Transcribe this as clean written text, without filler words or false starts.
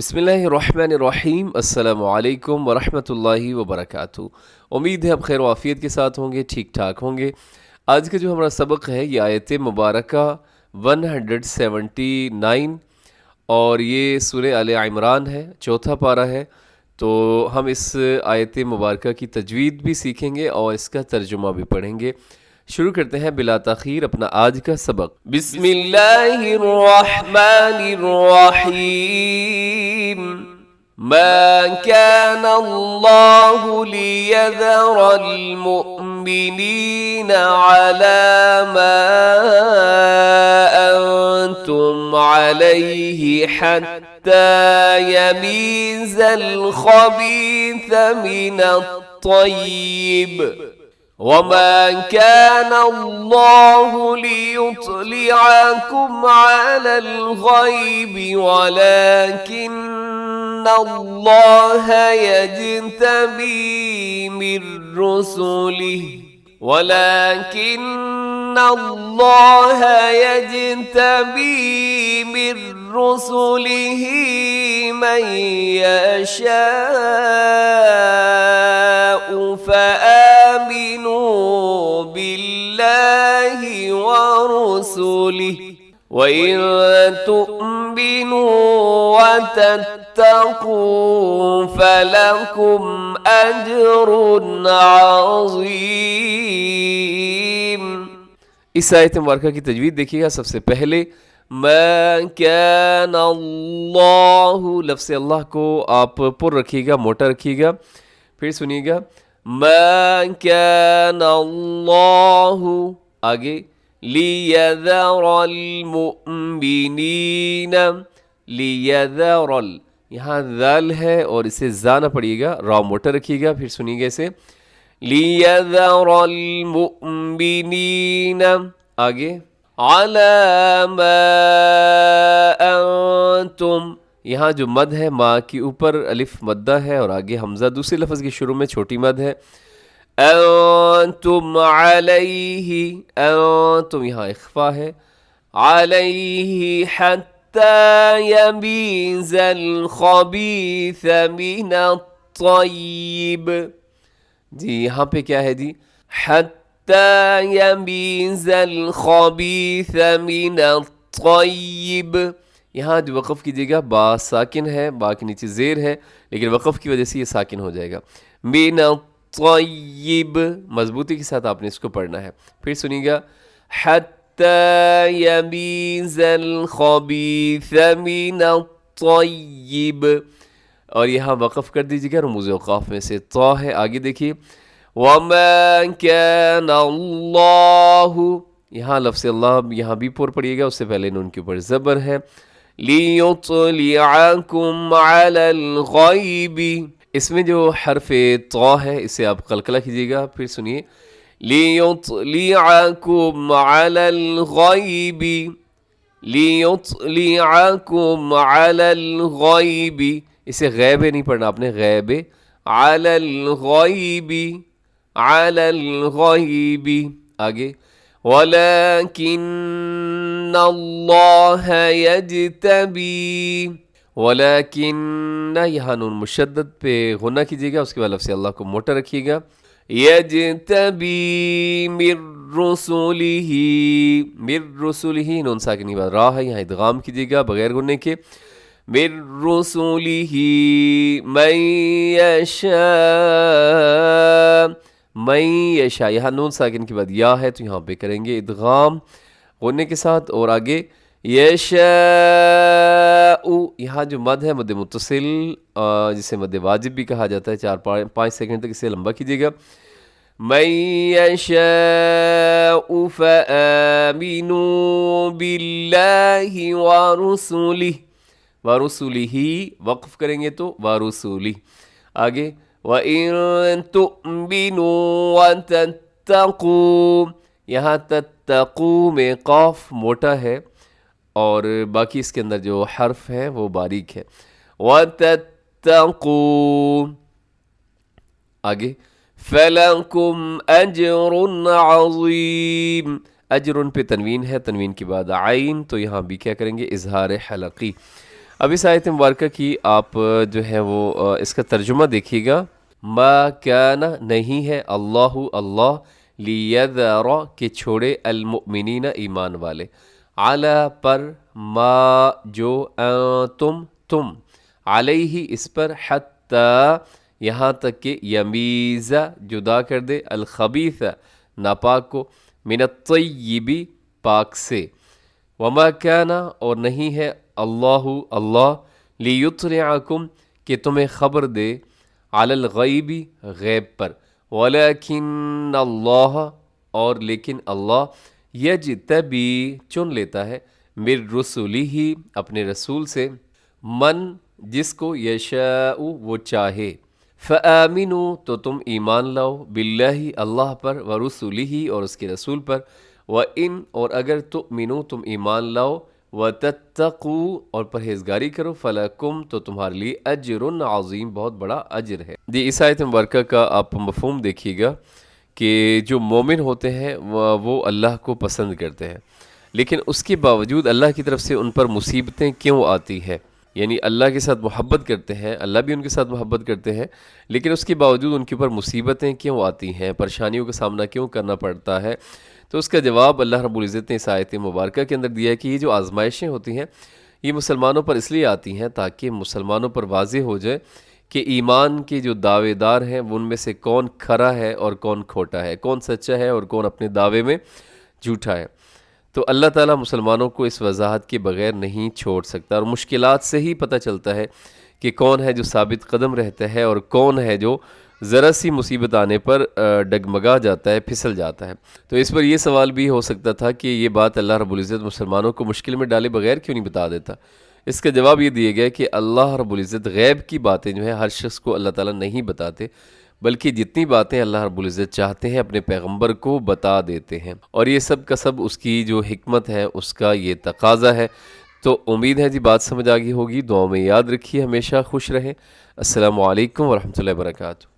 بسم اللہ الرحمن الرحیم، السلام علیکم ورحمۃ اللہ وبرکاتہ۔ امید ہے اب خیر و عافیت کے ساتھ ہوں گے، ٹھیک ٹھاک ہوں گے۔ آج کا جو ہمارا سبق ہے یہ آیت مبارکہ 179 اور یہ سورہ آل عمران ہے، چوتھا پارہ ہے۔ تو ہم اس آیت مبارکہ کی تجوید بھی سیکھیں گے اور اس کا ترجمہ بھی پڑھیں گے۔ شروع کرتے ہیں بلا تاخیر اپنا آج کا سبق۔ بسم اللہ الرحمن الرحیم۔ ما كان الله ليذر المؤمنين على ما أنتم عليه حتى يميز الخبيث من الطيب وما كان الله ليطلعكم على الغيب ولكن الله يجتبي من رسله من يشاء فآمنوا بالله ورسله وإن تؤمنوا وتتقوا فلكم أجر عظيم۔ اس آیت مبارکہ کی تجوید دیکھیے گا۔ سب سے پہلے ما کان اللہ، لفظ اللہ کو آپ پر رکھیے گا، موٹا رکھیے گا۔ پھر سنیے گا ما کان اللہ، آگے لیذر المؤمنین، لیذر یہاں ذال ہے اور اسے زا نہ پڑھیے گا، را موٹا رکھیے گا۔ پھر سنیے گا اسے لیذر المؤمنین، آگے علی ما انتم، یہاں جو مد ہے ما کی اوپر الف مدہ ہے اور آگے حمزہ دوسرے لفظ کے شروع میں چھوٹی مد ہے۔ انتم علیہ، انتم یہاں اخفا ہے، علیہ حتی یمیز الخبیث من الطیب، جی یہاں پہ کیا ہے جی حتی یمیز الخبیث من الطیب، یہاں جو وقف کیجیے گا با ساکن ہے، با کے نیچے زیر ہے لیکن وقف کی وجہ سے یہ ساکن ہو جائے گا۔ من الطیب، مضبوطی کے ساتھ آپ نے اس کو پڑھنا ہے۔ پھر سنیے گا حتی یمیز الخبیث من الطیب، اور یہاں وقف کر دیجیے گا، رموز اوقاف میں سے طا ہے۔ آگے دیکھیے وما کان اللہ، یہاں لفظ اللہ یہاں بھی پر پڑھیے گا، اس سے پہلے نون کے اوپر زبر ہے۔ لیطلعکم علی الغیب، اس میں جو حرف طا ہے اسے آپ قلقلہ کیجیے گا۔ پھر سنیے لیطلعکم علی الغیب، لیطلعکم علی الغیب، اسے غیب نہیں پڑھنا آپ نے، غیب علی الغیب، علی الغیب، آگے وَلَكِنَّ اللَّهَ يَجْتَبِي، وَلَكِنَّ یہاں نون مشدد پہ غنہ کیجیے گا، اس کے بعد لفظ اللہ کو موٹا رکھیے گا۔ يَجْتَبِي مِن رُسُلِهِ، مِن رُسُلِهِ نون ساکنی بعد را ہے، یہاں ادغام کیجیے گا بغیر غننے کے۔ مِن رُسُلِهِ مَن يَشَاء، من یشاء، یہاں نون ساکن کے بعد یا ہے تو یہاں پہ کریں گے ادغام غننے کے ساتھ، اور آگے یشاء، یہاں جو مد ہے مد متصل جسے مد واجب بھی کہا جاتا ہے، 4-5 سیکنڈ تک اسے لمبا کیجیے گا۔ من یشاء فآمنوا باللہ ورسلہ، ورسلہ وقف کریں گے تو ورسلہ، آگے وَإِن تُؤْمِنُوا وَتَتَّقُوا، یہاں تَتَّقُوا میں قاف موٹا ہے اور باقی اس کے اندر جو حرف ہیں وہ باریک ہے۔ وَتَتَّقُوا، آگے فَلَكُمْ أَجْرٌ عَظِيمٌ، اجر پہ تنوین ہے، تنوین کے بعد عین، تو یہاں بھی کیا کریں گے اظہار حلقی۔ اب اس آیت مبارکہ کی آپ جو ہے وہ اس کا ترجمہ دیکھیے گا. ما کان نہیں ہے اللہ اللہ لیذر کہ چھوڑے المؤمنین ایمان والے علی پر ما جو تم علیہ اس پر حتی یہاں تک کہ یمیز جدا کر دے الخبیث ناپاک کو من الطیب پاک سے. وما کان اور نہیں ہے اللہ اللہ لیطلعکم کہ تمہیں خبر دے علی الغیب غیب پر ولیکن اللہ اور لیکن اللہ یجتبی چن لیتا ہے من رسولہ اپنے رسول سے من جس کو یشاء وہ چاہے. فآمنوا تو تم ایمان لاؤ باللہ اللہ پر ورسولہ اور اس کے رسول پر وَإِن اور اگر تؤمنوا تم ایمان لاؤ وَتَتَّقُوا اور پرہیزگاری کرو فَلَكُمْ تو تمہارے لیے اجر عظیم بہت بڑا اجر ہے. جی اس آیت مبارکہ کا آپ مفہوم دیکھیے گا کہ جو مومن ہوتے ہیں وہ اللہ کو پسند کرتے ہیں، لیکن اس کے باوجود اللہ کی طرف سے ان پر مصیبتیں کیوں آتی ہے؟ یعنی اللہ کے ساتھ محبت کرتے ہیں، اللہ بھی ان کے ساتھ محبت کرتے ہیں، لیکن اس کے باوجود ان کے اوپر مصیبتیں کیوں آتی ہیں، پریشانیوں کا سامنا کیوں کرنا پڑتا ہے؟ تو اس کا جواب اللہ رب العزت نے اس آیت مبارکہ کے اندر دیا ہے کہ یہ جو آزمائشیں ہوتی ہیں یہ مسلمانوں پر اس لیے آتی ہیں تاکہ مسلمانوں پر واضح ہو جائے کہ ایمان کے جو دعوے دار ہیں وہ ان میں سے کون کھرا ہے اور کون کھوٹا ہے، کون سچا ہے اور کون اپنے دعوے میں جھوٹا ہے. تو اللہ تعالیٰ مسلمانوں کو اس وضاحت کے بغیر نہیں چھوڑ سکتا، اور مشکلات سے ہی پتہ چلتا ہے کہ کون ہے جو ثابت قدم رہتا ہے اور کون ہے جو ذرا سی مصیبت آنے پر ڈگمگا جاتا ہے، پھسل جاتا ہے. تو اس پر یہ سوال بھی ہو سکتا تھا کہ یہ بات اللہ رب العزت مسلمانوں کو مشکل میں ڈالے بغیر کیوں نہیں بتا دیتا؟ اس کا جواب یہ دیا گیا کہ اللہ رب العزت غیب کی باتیں جو ہے ہر شخص کو اللہ تعالیٰ نہیں بتاتے، بلکہ جتنی باتیں اللہ رب العزت چاہتے ہیں اپنے پیغمبر کو بتا دیتے ہیں، اور یہ سب کا سب اس کی جو حکمت ہے اس کا یہ تقاضا ہے. تو امید ہے جی بات سمجھ آ گئی ہوگی. دعاؤں میں یاد رکھیے، ہمیشہ خوش رہیں. السلام علیکم ورحمۃ اللہ وبرکاتہ.